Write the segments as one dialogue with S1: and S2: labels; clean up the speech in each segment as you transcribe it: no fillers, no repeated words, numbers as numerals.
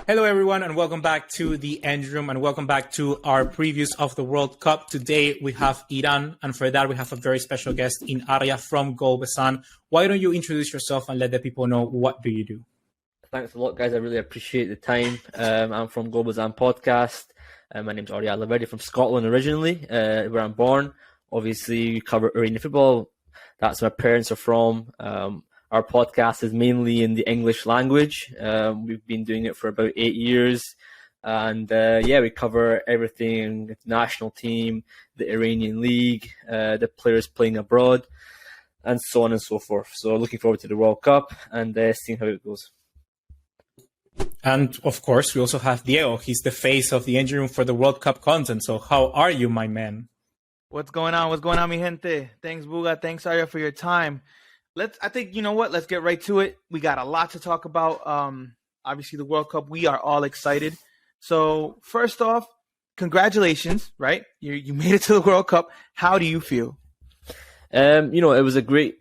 S1: Hello, everyone, and welcome back to the End Room, and welcome back to our previews of the World Cup. Today we have Iran, and for that we have a very special guest in Arya from Golbazan. Why don't you introduce yourself and let the people know what do you do?
S2: Thanks a lot, guys. I really appreciate the time. I'm from Golbazan Podcast. My name's Arya Laverdi from Scotland originally, where I'm born. Obviously, we cover arena football. That's where my parents are from. Our podcast is mainly in the English language. We've been doing it for about 8 years. And we cover everything, the national team, the Iranian league, the players playing abroad, and so on and so forth. So looking forward to the World Cup and seeing how it goes.
S1: And of course, we also have Diego. He's the face of the Engine Room for the World Cup content. So how are you, my man?
S3: What's going on? What's going on, mi gente? Thanks, Buga. Thanks, Arya, for your time. I think, you know what? Let's get right to it. We got a lot to talk about. Obviously, the World Cup, we are all excited. So first off, congratulations, right? You made it to the World Cup. How do you feel?
S2: It was a great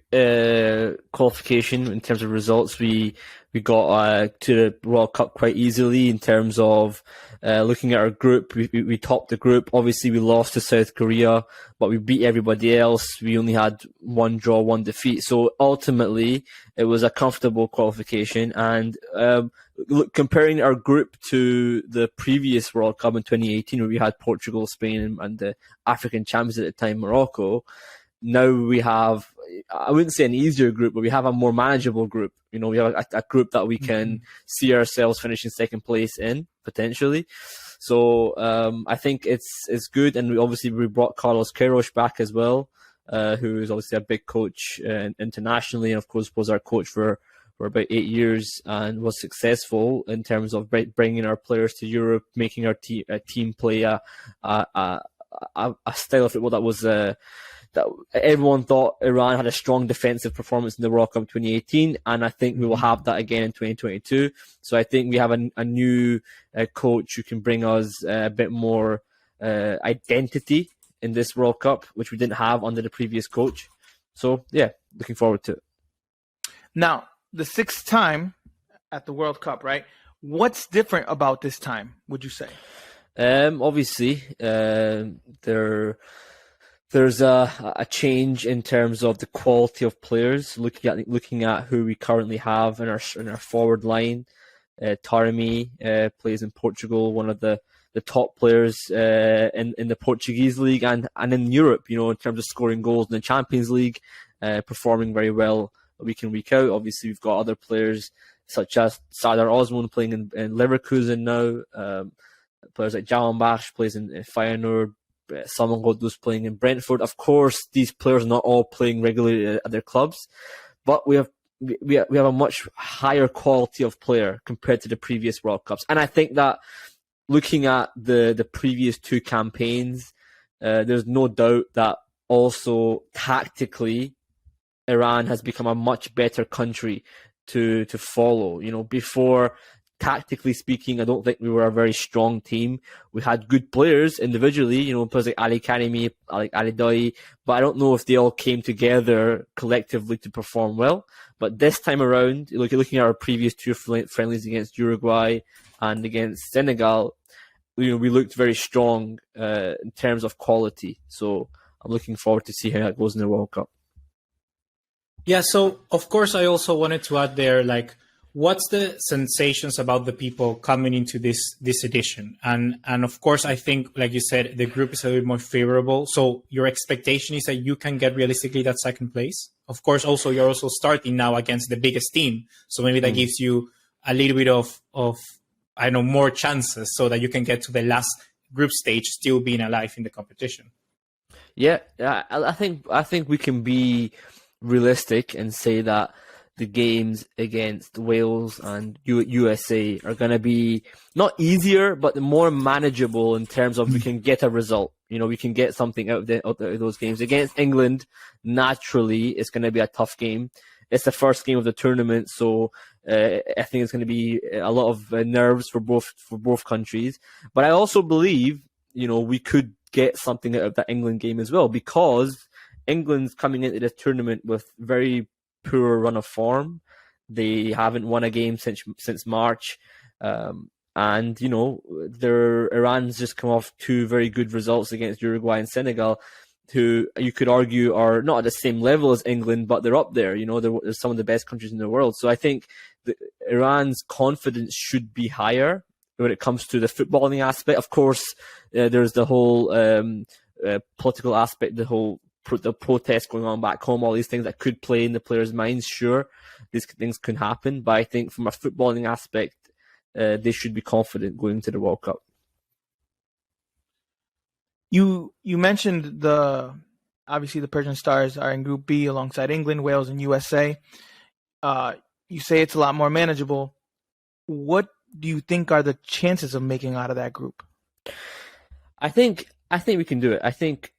S2: qualification in terms of results. We got to the World Cup quite easily in terms of looking at our group. We topped the group. Obviously, we lost to South Korea, but we beat everybody else. We only had one draw, one defeat. So ultimately, it was a comfortable qualification. And comparing our group to the previous World Cup in 2018, where we had Portugal, Spain, and the African champions at the time, Morocco, now we have, I wouldn't say an easier group, but we have a more manageable group. We have a group that we can see ourselves finishing second place in, potentially. So I think it's good. And we brought Carlos Queiroz back as well, who is obviously a big coach internationally, and of course was our coach for about 8 years and was successful in terms of bringing our players to Europe, making our team play a style of football that was that everyone thought Iran had a strong defensive performance in the World Cup 2018, and I think we will have that again in 2022. So I think we have a new coach who can bring us a bit more identity in this World Cup, which we didn't have under the previous coach. So yeah, looking forward to it.
S3: Now, the sixth time at the World Cup, right? What's different about this time, would you say?
S2: Obviously, there's a change in terms of the quality of players. Looking at who we currently have in our forward line, Taremi plays in Portugal, one of the top players in the Portuguese league and in Europe. In terms of scoring goals in the Champions League, performing very well week in, week out. Obviously, we've got other players such as Sardar Osman playing in Leverkusen now. Players like Jahanbakhsh plays in Feyenoord. Salman Ghoddos playing in Brentford. Of course, these players are not all playing regularly at their clubs, but we have a much higher quality of player compared to the previous World Cups. And I think that looking at the previous two campaigns, there's no doubt that also tactically, Iran has become a much better country to follow. Before, tactically speaking, I don't think we were a very strong team. We had good players individually, players like Ali Karimi, like Ali Dai, but I don't know if they all came together collectively to perform well. But this time around, looking at our previous two friendlies against Uruguay and against Senegal, we looked very strong in terms of quality. So I'm looking forward to see how that goes in the World Cup.
S1: Yeah, so of course I also wanted to add there, what's the sensations about the people coming into this edition? And of course, I think, like you said, the group is a little more favorable. So your expectation is that you can get realistically that second place. Of course, also you're also starting now against the biggest team. So maybe that gives you a little bit of more chances so that you can get to the last group stage still being alive in the competition.
S2: Yeah, I think we can be realistic and say that the games against Wales and USA are going to be not easier, but more manageable in terms of we can get a result. We can get something out of those games. Against England, naturally, it's going to be a tough game. It's the first game of the tournament, so I think it's going to be a lot of nerves for both countries. But I also believe, we could get something out of that England game as well, because England's coming into this tournament with very poor run of form. They haven't won a game since March. And, Iran's just come off two very good results against Uruguay and Senegal, who you could argue are not at the same level as England, but they're up there. They're some of the best countries in the world. So I think Iran's confidence should be higher when it comes to the footballing aspect. Of course, there's the whole political aspect, the protests going on back home, all these things that could play in the players' minds. Sure, these things can happen, but I think from a footballing aspect, they should be confident going into the World Cup.
S3: You mentioned obviously the Persian Stars are in Group B alongside England, Wales, and USA. You say it's a lot more manageable. What do you think are the chances of making out of that group?
S2: I think we can do it. I think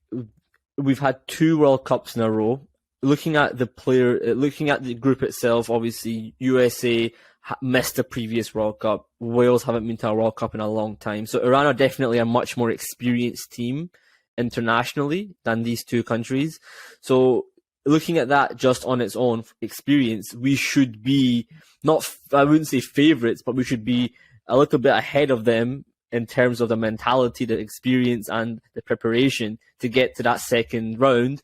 S2: we've had 2 World Cups in a row. Looking at the group itself, obviously USA missed the previous World Cup. Wales haven't been to a World Cup in a long time. So Iran are definitely a much more experienced team internationally than these 2 countries. So looking at that just on its own experience, we should be I wouldn't say favourites, but we should be a little bit ahead of them in terms of the mentality, the experience, and the preparation to get to that second round.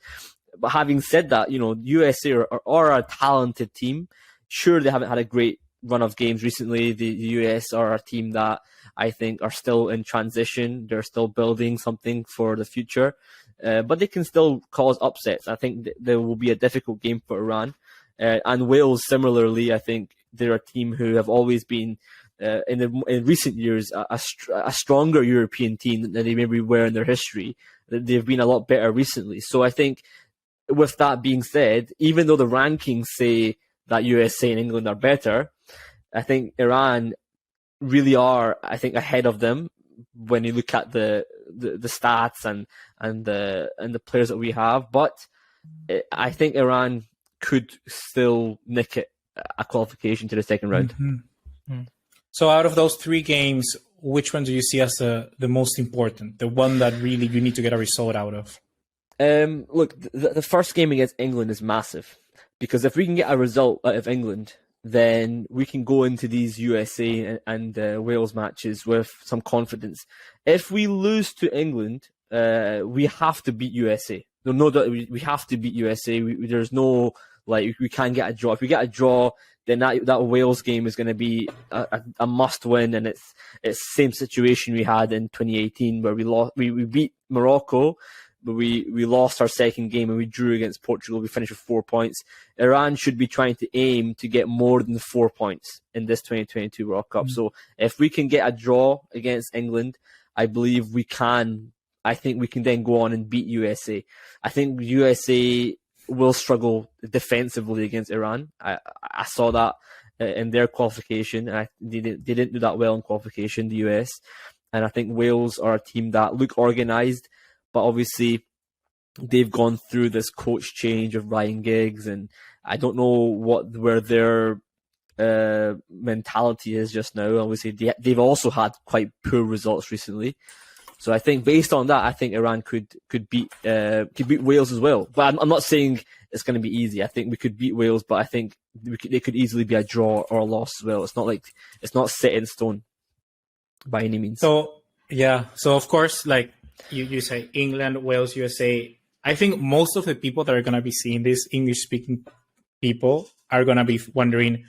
S2: But having said that, USA are a talented team. Sure, they haven't had a great run of games recently. The US are a team that I think are still in transition. They're still building something for the future. But they can still cause upsets. I think there will be a difficult game for Iran. And Wales, similarly, I think they're a team who have always been, in recent years, a stronger European team than they maybe were in their history. They've been a lot better recently. So I think with that being said, even though the rankings say that USA and England are better, I think Iran really are, ahead of them when you look at the stats and the players that we have. But I think Iran could still nick it a qualification to the second round.
S1: Mm-hmm. So out of those 3 games, which one do you see as the most important? The one that really you need to get a result out of?
S2: Look, the first game against England is massive, because if we can get a result out of England, then we can go into these USA and Wales matches with some confidence. If we lose to England, we have to beat USA. No doubt we have to beat USA. There's no, we can't get a draw. If we get a draw, then that Wales game is going to be a must win, and it's the same situation we had in 2018 where we beat Morocco, but we lost our second game and we drew against Portugal. We finished with 4 points. Iran should be trying to aim to get more than 4 points in this 2022 World Cup. Mm-hmm. So if we can get a draw against England, I believe we can. I think we can then go on and beat USA. I think USA will struggle defensively against Iran. I saw that in their qualification, and they didn't do that well in qualification, the US. And I think Wales are a team that look organised, but obviously they've gone through this coach change of Ryan Giggs, and I don't know where their mentality is just now. Obviously, they've also had quite poor results recently. So I think based on that, I think Iran could beat Wales as well. But I'm not saying it's going to be easy. I think we could beat Wales, but I think they could easily be a draw or a loss as well. It's not set in stone by any means.
S1: So of course, like you say, England, Wales, USA. I think most of the people that are going to be seeing this, English-speaking people, are going to be wondering,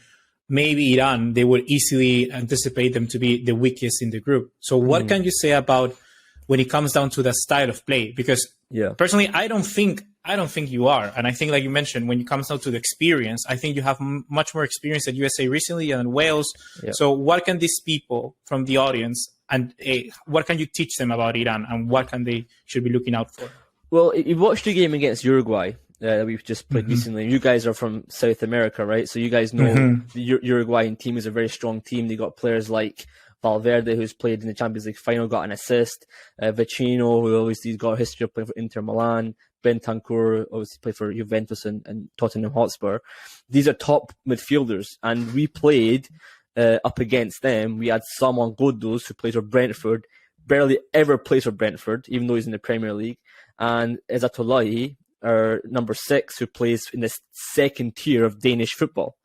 S1: maybe Iran, they would easily anticipate them to be the weakest in the group. So what can you say about when it comes down to the style of play? Because personally, I don't think you are. And I think, like you mentioned, when it comes down to the experience, I think you have much more experience at USA recently and Wales. Yeah. So what can these people from the audience, and what can you teach them about Iran, and what can they should be looking out for?
S2: Well, you watched the game against Uruguay that we've just played recently. You guys are from South America, right? So you guys know the Uruguayan team is a very strong team. They got players like Valverde, who's played in the Champions League final, got an assist. Vecino, who obviously got a history of playing for Inter Milan. Bentancur, obviously played for Juventus and Tottenham Hotspur. These are top midfielders, and we played up against them. We had Samuel Ghoddos, who plays for Brentford, barely ever plays for Brentford, even though he's in the Premier League. And Ezatolahi, our number 6, who plays in the second tier of Danish football.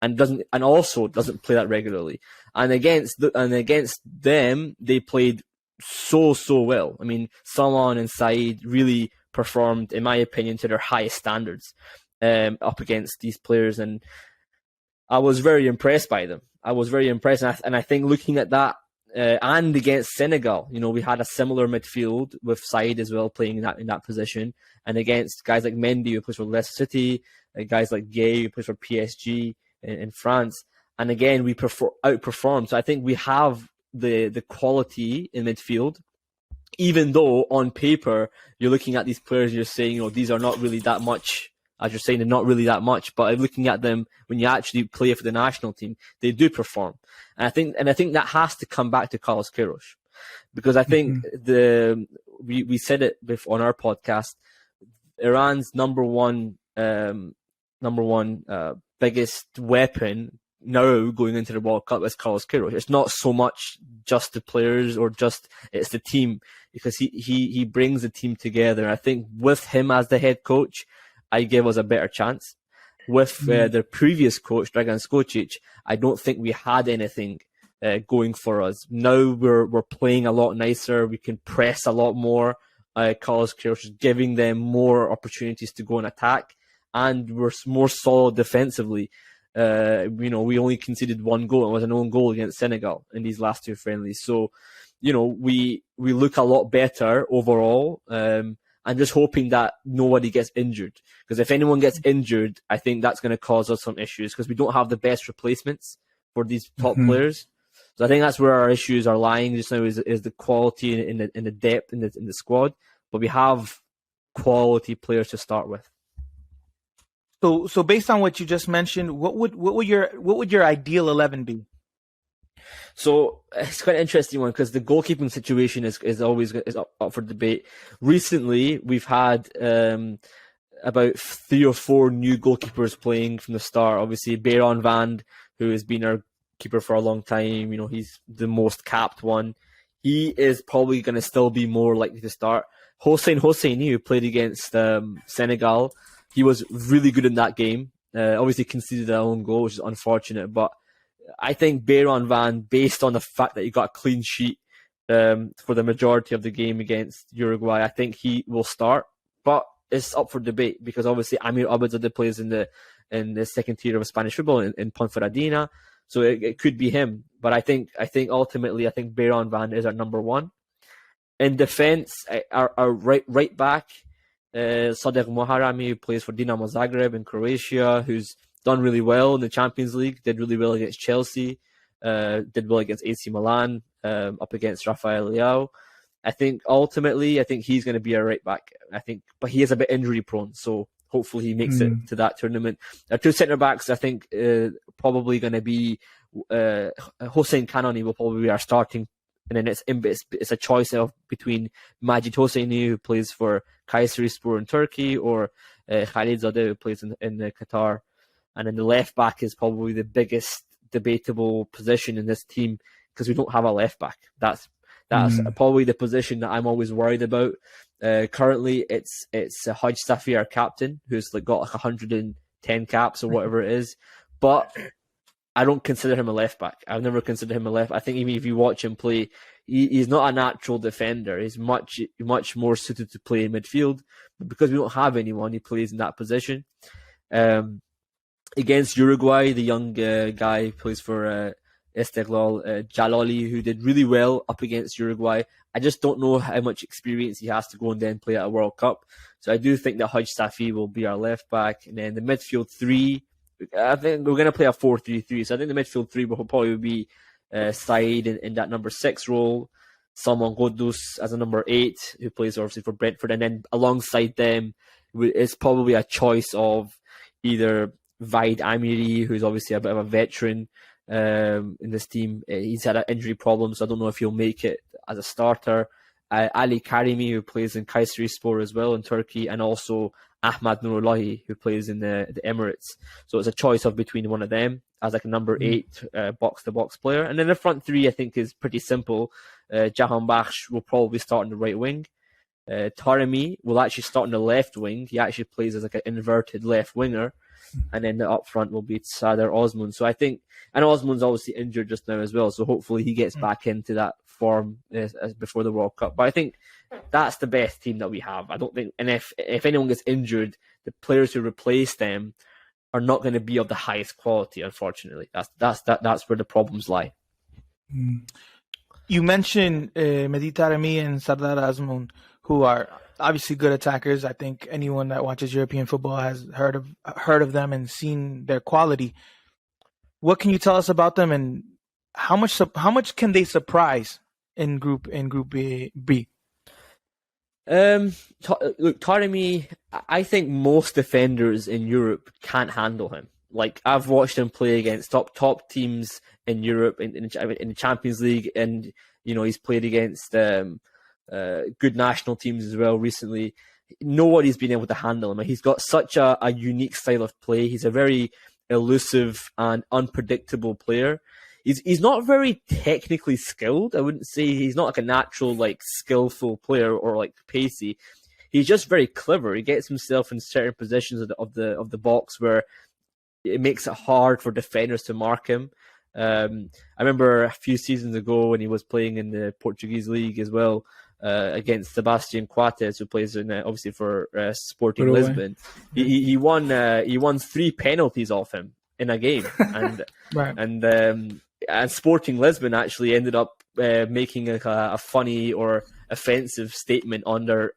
S2: and also doesn't play that regularly. And against them, they played so well. I mean, Salman and Saeed really performed, in my opinion, to their highest standards up against these players, and I was very impressed by them. I was very impressed, and I think looking at that and against Senegal, we had a similar midfield with Saeed as well playing in that position, and against guys like Mendy who plays for Leicester City, guys like Gay who plays for PSG in France, and again we outperformed. So I think we have the quality in midfield, even though on paper you're looking at these players, you're saying these are not really that much. As you're saying, they're not really that much, but looking at them when you actually play for the national team, they do perform. And I think that has to come back to Carlos Queiroz, because I think we said it before on our podcast. Iran's number one biggest weapon now going into the World Cup is Carlos Queiroz. It's not so much just the players or it's the team, because he brings the team together. I think with him as the head coach, I give us a better chance. With the previous coach, Dragan Skocic, I don't think we had anything going for us. Now we're playing a lot nicer. We can press a lot more. Carlos Queiroz is giving them more opportunities to go and attack, and we're more solid defensively. We only conceded one goal. It was an own goal against Senegal in these last two friendlies. So, we look a lot better overall. I'm just hoping that nobody gets injured, because if anyone gets injured, I think that's going to cause us some issues, because we don't have the best replacements for these top players. So I think that's where our issues are lying just now, is the quality in the depth in the squad, but we have quality players to start with.
S3: So based on what you just mentioned, what would your ideal 11 be?
S2: So it's quite an interesting one, because the goalkeeping situation is always up for debate. Recently, we've had about 3 or 4 new goalkeepers playing from the start. Obviously, Bayron Van, who has been our keeper for a long time, he's the most capped one. He is probably going to still be more likely to start. Hossein Hosseini, who played against Senegal, he was really good in that game. Obviously conceded their own goal, which is unfortunate, but I think Bayron Van, based on the fact that he got a clean sheet for the majority of the game against Uruguay, I think he will start. But it's up for debate, because obviously Amir Abedzadeh plays in the second tier of Spanish football in Ponferradina, so it could be him. But I think ultimately Bayron Van is our number one. In defence, our right back, Sadegh Moharami, who plays for Dinamo Zagreb in Croatia, who's done really well in the Champions League, did really well against Chelsea, did well against AC Milan, up against Rafael Leao. I think ultimately, he's going to be a right back. But he is a bit injury prone, so hopefully he makes it to that tournament. Our 2 centre backs, I think, probably going to be Hossein Kanoni will probably be our starting, and then it's a choice between Majid Hosseini, who plays for Kayserispor in Turkey, or Khalid Zadeh, who plays in Qatar. And then the left back is probably the biggest debatable position in this team, because we don't have a left back. That's probably the position that I'm always worried about. Currently, it's Haj Safi, our captain, who's got 110 caps or whatever it is. But I don't consider him a left back. I've never considered him a left. I think even if you watch him play, he's not a natural defender. He's much more suited to play in midfield. But because we don't have anyone, he plays in that position. Against Uruguay, the young guy who plays for Esteghlal, Jalali, who did really well up against Uruguay. I just don't know how much experience he has to go and then play at a World Cup. So I do think that Haj Safi will be our left back. And then the midfield 3, I think we're going to play a 4-3-3. So I think the midfield 3 will probably be Saeed in that number 6 role, Salman Ghoddos as a number 8, who plays obviously for Brentford. And then alongside them is probably a choice of either Vaid Amiri, who's obviously a bit of a veteran in this team. He's had an injury problem, so I don't know if he'll make it as a starter. Ali Karimi, who plays in Kayserispor as well in Turkey, and also Ahmad Nurullahi, who plays in the Emirates. So it's a choice of between one of them as like a number 8 box-to-box player. And then the front 3, I think, is pretty simple. Jahan Bakhsh will probably start on the right wing. Taremi will actually start on the left wing. He actually plays as like an inverted left winger. and then the up front will be Sadar Osman. So I think, and Osman's obviously injured just now as well, so hopefully he gets back into that form as before the World Cup. But I think that's the best team that we have. I don't think, and if anyone gets injured, the players who replace them are not going to be of the highest quality. Unfortunately, that's where the problems lie.
S3: You mentioned Mehdi Taremi and Sardar Azmoun, who are obviously good attackers. I think anyone that watches European football has heard of them and seen their quality. What can you tell us about them, and how much can they surprise in Group B?
S2: Look, Taremi, I think most defenders in Europe can't handle him. Like, I've watched him play against top teams in Europe in the Champions League, and he's played against good national teams as well recently. Nobody's been able to handle him. He's got such a unique style of play. He's a very elusive and unpredictable player. He's not very technically skilled. I wouldn't say he's not like a natural, like, skillful player or like pacey. He's just very clever. He gets himself in certain positions of the box where it makes it hard for defenders to mark him. I remember a few seasons ago when he was playing in the Portuguese league as well, against Sebastian Coates, who plays obviously for Sporting Lisbon. He won 3 penalties off him in a game, and
S3: right.
S2: And Sporting Lisbon actually ended up making a funny or offensive statement on their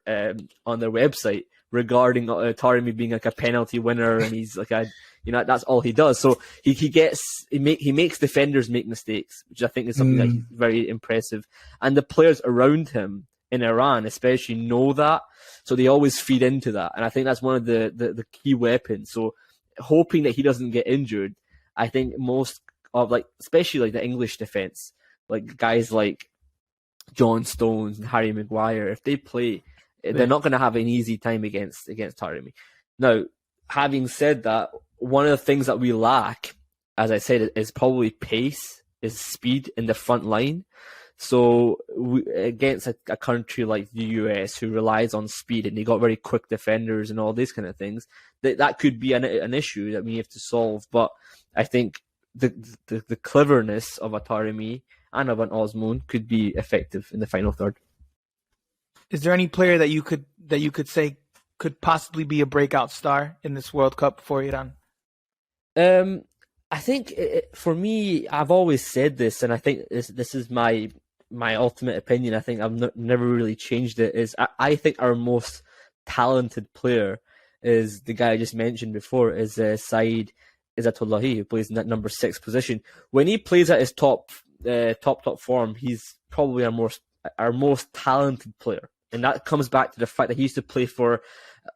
S2: website regarding Taremi being like a penalty winner, and he's like that's all he does. So he makes defenders make mistakes, which I think is something that's very impressive. And the players around him in Iran especially know that, so they always feed into that. And I think that's one of the key weapons. So hoping that he doesn't get injured, I think most of, especially like the English defense, like guys like John Stones and Harry Maguire, if they play, they're not going to have an easy time against Taremi. Now, having said that, one of the things that we lack, as I said, is probably pace, is speed in the front line. So against a country like the US, who relies on speed, and they got very quick defenders and all these kind of things, that could be an issue that we have to solve. But I think the cleverness of a Taremi and of an Osman could be effective in the final third.
S3: Is there any player that you could say could possibly be a breakout star in this World Cup for Iran?
S2: I think for me, I've always said this, and I think this is my ultimate opinion. I think I've never really changed it. Is I think our most talented player is the guy I just mentioned before, is Saeed Izzatullahi, who plays in that number 6 position. When he plays at his top form, he's probably our most talented player. And that comes back to the fact that he used to play for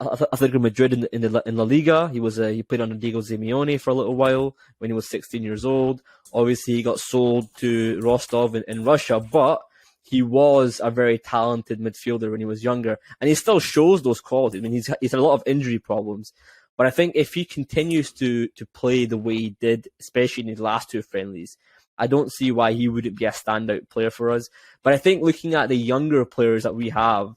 S2: Atletico Madrid in La Liga. He played under Diego Simeone for a little while when he was 16 years old. Obviously, he got sold to Rostov in Russia, but he was a very talented midfielder when he was younger, and he still shows those qualities. I mean, he's had a lot of injury problems, but I think if he continues to play the way he did, especially in his last 2 friendlies, I don't see why he wouldn't be a standout player for us. But I think looking at the younger players that we have,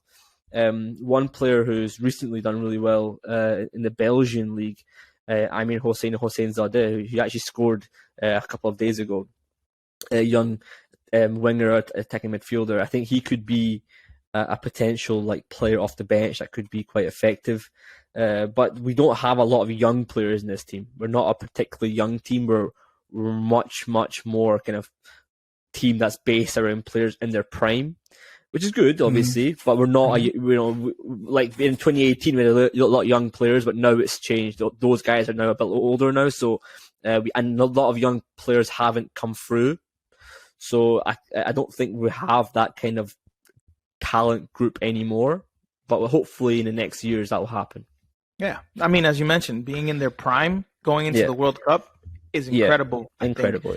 S2: one player who's recently done really well in the Belgian league, Hossein Zadeh, who actually scored a couple of days ago, a young winger, attacking midfielder. I think he could be a potential player off the bench that could be quite effective. But we don't have a lot of young players in this team. We're not a particularly young team. We're much more kind of team that's based around players in their prime, which is good, obviously. But we're not, like in 2018 we had a lot of young players, but now it's changed. Those guys are now a bit older now, so and a lot of young players haven't come through. So I don't think we have that kind of talent group anymore. But hopefully in the next years that will happen.
S3: Yeah, I mean, as you mentioned, being in their prime going into the World Cup is incredible.
S2: Yeah, incredible.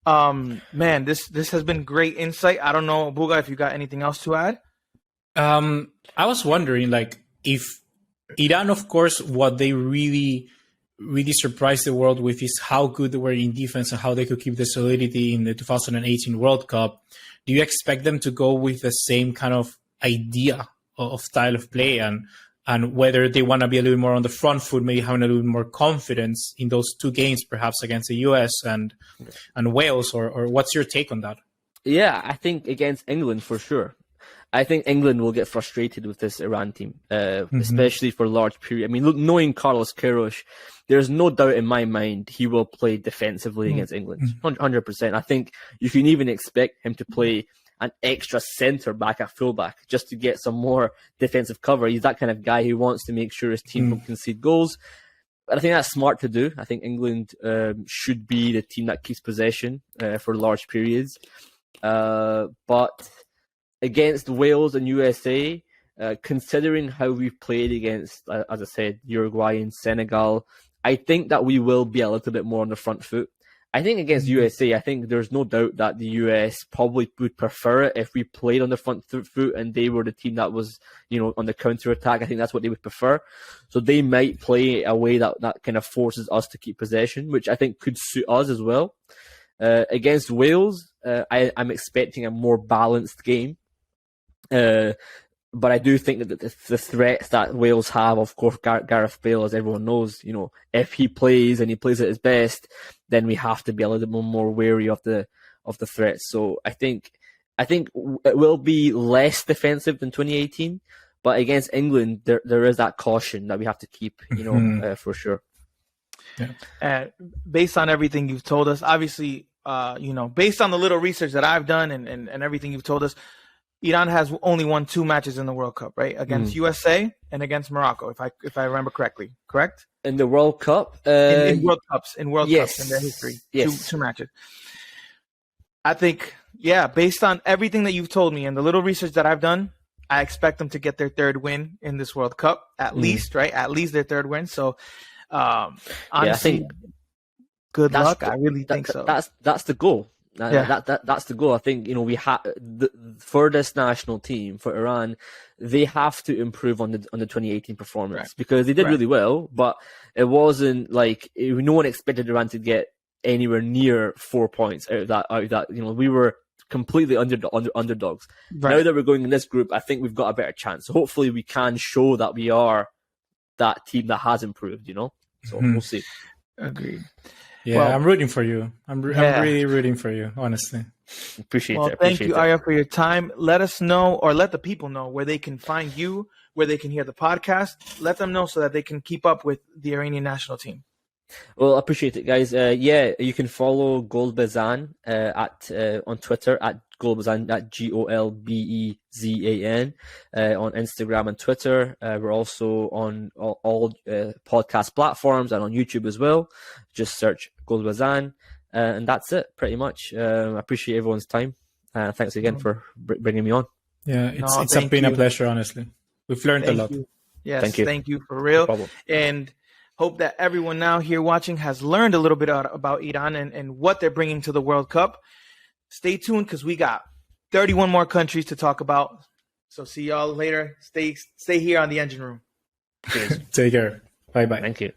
S3: Man, this has been great insight. I don't know, Buga, if you got anything else to add.
S1: I was wondering, if Iran, of course, what they really surprised the world with is how good they were in defense and how they could keep the solidity in the 2018 World Cup. Do you expect them to go with the same kind of idea of style of play? And and whether they want to be a little more on the front foot, maybe having a little more confidence in those two games, perhaps against the US and Wales, or what's your take on that?
S2: Yeah, I think against England for sure. I think England will get frustrated with this Iran team, especially for large period. I mean, look, knowing Carlos Queiroz, there's no doubt in my mind he will play defensively against England, 100%. I think you can even expect him to play an extra centre back at fullback just to get some more defensive cover. He's that kind of guy who wants to make sure his team don't concede goals. But I think that's smart to do. I think England should be the team that keeps possession for large periods. But against Wales and USA, considering how we've played against, as I said, Uruguay and Senegal, I think that we will be a little bit more on the front foot. I think against USA, I think there's no doubt that the US probably would prefer it if we played on the front foot and they were the team that was, on the counter-attack. I think that's what they would prefer. So they might play a way that kind of forces us to keep possession, which I think could suit us as well. Against Wales, I'm expecting a more balanced game. But I do think that the threats that Wales have, of course, Gareth Bale, as everyone knows, if he plays and he plays at his best, then we have to be a little bit more wary of the threats. So I think it will be less defensive than 2018, but against England, there is that caution that we have to keep, for sure.
S3: Yeah. Based on everything you've told us, obviously, based on the little research that I've done and everything you've told us, Iran has only won 2 matches in the World Cup, right? Against USA and against Morocco, if I remember correctly. Correct?
S2: In the World Cup?
S3: In World Cups in their history.
S2: Yes.
S3: 2 matches. I think, based on everything that you've told me and the little research that I've done, I expect them to get their 3rd win in this World Cup, at least, right? At least their 3rd win. So, honestly,
S2: I think
S3: good luck. I really think so.
S2: That's the goal. That's the goal. I think we have for this national team, for Iran, they have to improve on the 2018 performance, because they did really well, but it wasn't like no one expected Iran to get anywhere near 4 points out of that. We were completely underdogs. Right. Now that we're going in this group, I think we've got a better chance. So hopefully we can show that we are that team that has improved. So we'll see.
S3: Agreed.
S1: Yeah, well, I'm rooting for you. I'm really rooting for you, honestly.
S2: Appreciate it.
S3: Thank you, Arya, for your time. Let us know, or let the people know, where they can find you, where they can hear the podcast. Let them know so that they can keep up with the Iranian national team.
S2: Well, I appreciate it, guys. You can follow Golbezan on Twitter at Golbezan, at GOLBEZAN, on Instagram and Twitter. We're also on all podcast platforms and on YouTube as well. Just search Golbezan, and that's it, pretty much. I appreciate everyone's time. Thanks again for bringing me on.
S1: Yeah, it's been a pleasure, honestly. We've learned a lot.
S3: You. Yes, thank you for real.
S2: No problem.
S3: And hope that everyone now here watching has learned a little bit about Iran and what they're bringing to the World Cup. Stay tuned, because we got 31 more countries to talk about. So see y'all later. Stay here on the engine room.
S1: Take care. Bye-bye.
S2: Thank you.